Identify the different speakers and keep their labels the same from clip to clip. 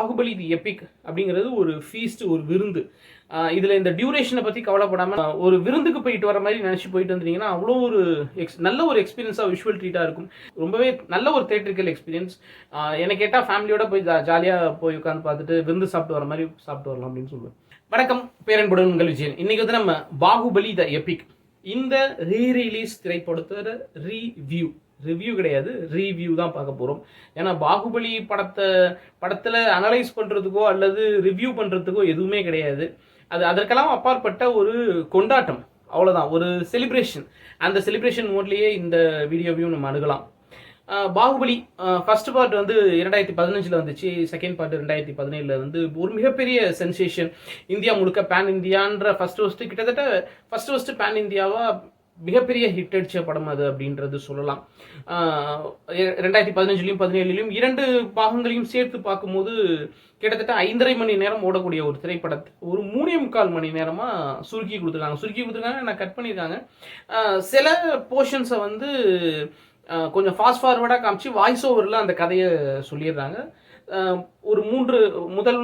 Speaker 1: பாகுபலி தி Epic அப்படிங்கிறது ஒரு feast, ஒரு விருந்து. இதில் இந்த டியூரேஷனை பற்றி கவலைப்படாமல் ஒரு விருந்துக்கு போயிட்டு வர மாதிரி நினச்சி போயிட்டு வந்துட்டீங்கன்னா அவ்வளோ ஒரு நல்ல ஒரு எக்ஸ்பீரியன்ஸாக விஷுவல் ட்ரீட்டாக இருக்கும். ரொம்பவே நல்ல ஒரு தேட்டரிக்கல் எக்ஸ்பீரியன்ஸ். என்னை கேட்டால் ஃபேமிலியோட போய் ஜாலியாக போய் உட்காந்து பார்த்துட்டு விருந்து சாப்பிட்டு வர மாதிரி சாப்பிட்டு வரலாம் அப்படின்னு சொல்லுவேன். வணக்கம், பேரன்புடன் உங்கள் விஜயன். இன்னைக்கு வந்து நம்ம பாகுபலி த எபிக் இந்த ரீரிலீஸ் திரைப்படத்தோட ரிவ்யூ கிடையாது, ரீவியூ தான் பார்க்க போகிறோம். ஏன்னா பாகுபலி படத்தில் அனலைஸ் பண்ணுறதுக்கோ அல்லது ரிவ்யூ பண்ணுறதுக்கோ எதுவுமே கிடையாது. அதற்கெல்லாம் அப்பாற்பட்ட ஒரு கொண்டாட்டம், அவ்வளோதான், ஒரு செலிப்ரேஷன். அந்த செலிப்ரேஷன் மோட்லேயே இந்த வீடியோவையும் நம்ம அணுகலாம். பாகுபலி ஃபர்ஸ்ட் பார்ட் வந்து 2015 வந்துச்சு, செகண்ட் பார்ட் 2017 வந்து ஒரு மிகப்பெரிய சென்சேஷன். இந்தியா முழுக்க பேன் இந்தியான்ற கிட்டத்தட்ட ஃபர்ஸ்ட் பேன் இந்தியாவாக மிகப்பெரிய ஹிட் அடிச்ச படம் அது அப்படின்றது சொல்லலாம். 2015 17 இரண்டு பாகங்களையும் சேர்த்து பார்க்கும்போது கிட்டத்தட்ட 5.5 மணி நேரம் ஓடக்கூடிய ஒரு திரைப்படத்தை ஒரு 3.25 மணி நேரமாக சுருக்கி கொடுத்துருக்காங்க. நான் கட் பண்ணியிருக்காங்க. சில போர்ஷன்ஸை வந்து கொஞ்சம் ஃபாஸ்ட் ஃபார்வர்டாக காமிச்சு வாய்ஸ் ஓவரில் அந்த கதையை சொல்லிடுறாங்க. ஒரு முதல்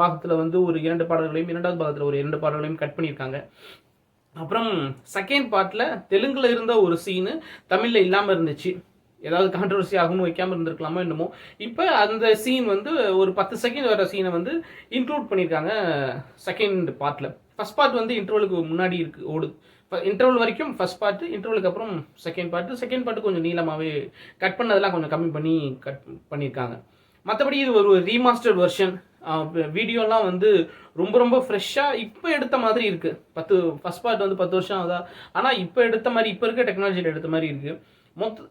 Speaker 1: பாகத்தில் வந்து ஒரு 2 பாடல்களையும், இரண்டாவது பாகத்தில் ஒரு 2 பாடல்களையும் கட் பண்ணியிருக்காங்க. அப்புறம் செகண்ட் பார்ட்டில் தெலுங்கில் இருந்த ஒரு சீனு தமிழில் இல்லாமல் இருந்துச்சு. ஏதாவது கான்ட்ரவர்சி ஆகும்னு வைக்காமல் இருந்திருக்கலாமோ என்னமோ. இப்போ அந்த சீன் வந்து ஒரு 10 செகண்ட் வர சீனை வந்து இன்க்ளூட் பண்ணியிருக்காங்க செகண்ட் பார்ட்டில். ஃபர்ஸ்ட் பார்ட் வந்து இன்டர்வலுக்கு முன்னாடி ஓடுது. இன்டர்வல் வரைக்கும் ஃபர்ஸ்ட் பார்ட்டு, இன்டர்வலுக்கு அப்புறம் செகண்ட் பார்ட்டு கொஞ்சம் நீளமாகவே கட் பண்ணதெல்லாம் கொஞ்சம் கம்மி பண்ணி கட் பண்ணியிருக்காங்க. மற்றபடி இது ஒரு ரீமாஸ்டர் வெர்ஷன். வீடியோலாம் வந்து ரொம்ப ஃப்ரெஷ்ஷாக இப்போ எடுத்த மாதிரி இருக்குது. ஃபர்ஸ்ட் பார்ட் வந்து 10 வருஷம் ஆகுதா, ஆனால் இப்போ எடுத்த மாதிரி, இப்போ இருக்க டெக்னாலஜியில் எடுத்த மாதிரி இருக்குது.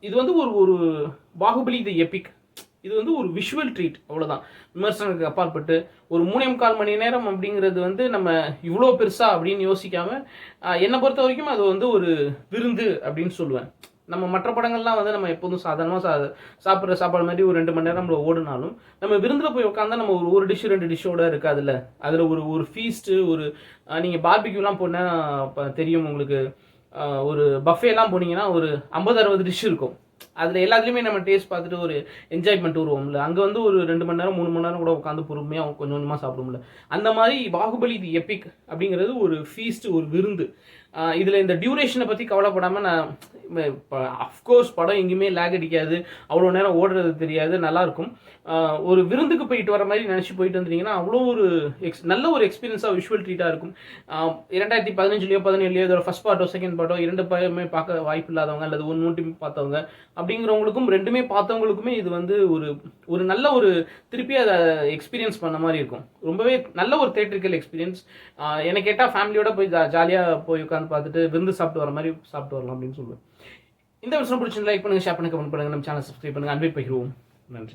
Speaker 1: இது வந்து ஒரு பாகுபலி தி எபிக். இது வந்து ஒரு விஷுவல் ட்ரீட், அவ்வளோதான். விமர்சனத்துக்கு அப்பாற்பட்டு ஒரு 3.25 மணி நேரம் அப்படிங்கிறது வந்து நம்ம இவ்வளோ பெருசா அப்படின்னு யோசிக்காமல், என்னை பொறுத்த வரைக்கும் அது வந்து ஒரு விருந்து அப்படின்னு சொல்லுவேன். நம்ம மற்ற படங்கள்லாம் வந்து நம்ம எப்போதும் சாதாரணமாக சாப்பிட்ற சாப்பாடு மாதிரி ஒரு 2 மணி நேரம் நம்மள ஓடினாலும், நம்ம விருந்தில் போய் உட்காந்தா நம்ம ஒரு டிஷ் 2 டிஷ்ஷோட இருக்காதுல்ல. அதில் ஒரு ஃபீஸ்ட்டு, நீங்கள் பார்பிக்யூலாம் போனால் தெரியும் உங்களுக்கு. ஒரு பஃபேலாம் போனீங்கன்னா ஒரு 50-60 டிஷ் இருக்கும். அதில் எல்லாத்துலேயுமே நம்ம டேஸ்ட் பார்த்துட்டு ஒரு என்ஜாய்மெண்ட் வருவோம்ல. அங்கே வந்து ஒரு 2 மணி நேரம் 3 மணி நேரம் கூட உட்காந்து பொறுமையாக கொஞ்சம் கொஞ்சமாக சாப்பிடும்ல. அந்த மாதிரி பாகுபலி தி எபிக் அப்படிங்கிறது ஒரு ஃபீஸ்ட், ஒரு விருந்து. இதில் இந்த டியூரேஷனை பற்றி கவலைப்படாமல் நான் அஃப்கோர்ஸ் படம் எங்கேயுமே லேக் அடிக்காது, அவ்வளோ நேரம் ஓடுறது தெரியாது, நல்லாயிருக்கும். ஒரு விருந்துக்கு போயிட்டு வர மாதிரி நினச்சி போயிட்டு வந்துட்டீங்கன்னா அவ்வளோ ஒரு நல்ல ஒரு எக்ஸ்பீரியன்ஸாக விஷுவல் ட்ரீட்டாக இருக்கும். 2015 17 இதோட ஃபர்ஸ்ட் பார்ட்டோ செகண்ட் பார்ட்டோ 2 பேருமே பார்க்க வாய்ப்பு இல்லாதவங்க அல்லது ஒன்று பார்த்தவங்க அப்படிங்கிறவங்களுக்கும், 2மே பார்த்தவங்களுக்குமே இது வந்து ஒரு நல்ல ஒரு திருப்பி அதை எக்ஸ்பீரியன்ஸ் பண்ண மாதிரி இருக்கும். ரொம்பவே நல்ல ஒரு தேட்டரிக்கல் எக்ஸ்பீரியன்ஸ். என்னை கேட்டால் ஃபேமிலியோட போய் ஜாலியாக போய் உட்காந்து பார்த்துட்டு விருந்து சாப்பிட்டு வர மாதிரி சாப்பிட்டு வரலாம் அப்படின்னு சொல்லுவேன். இந்த விஷயம் பிடிச்சிருந்தா லைக் பண்ணுங்கள், ஷேர் பண்ணுங்கள், கமெண்ட் பண்ணுங்கள், நம்ம சேனல் சப்ஸ்கிரைப் பண்ணுங்கள். அன்பை பகிர்வோம். நன்றி.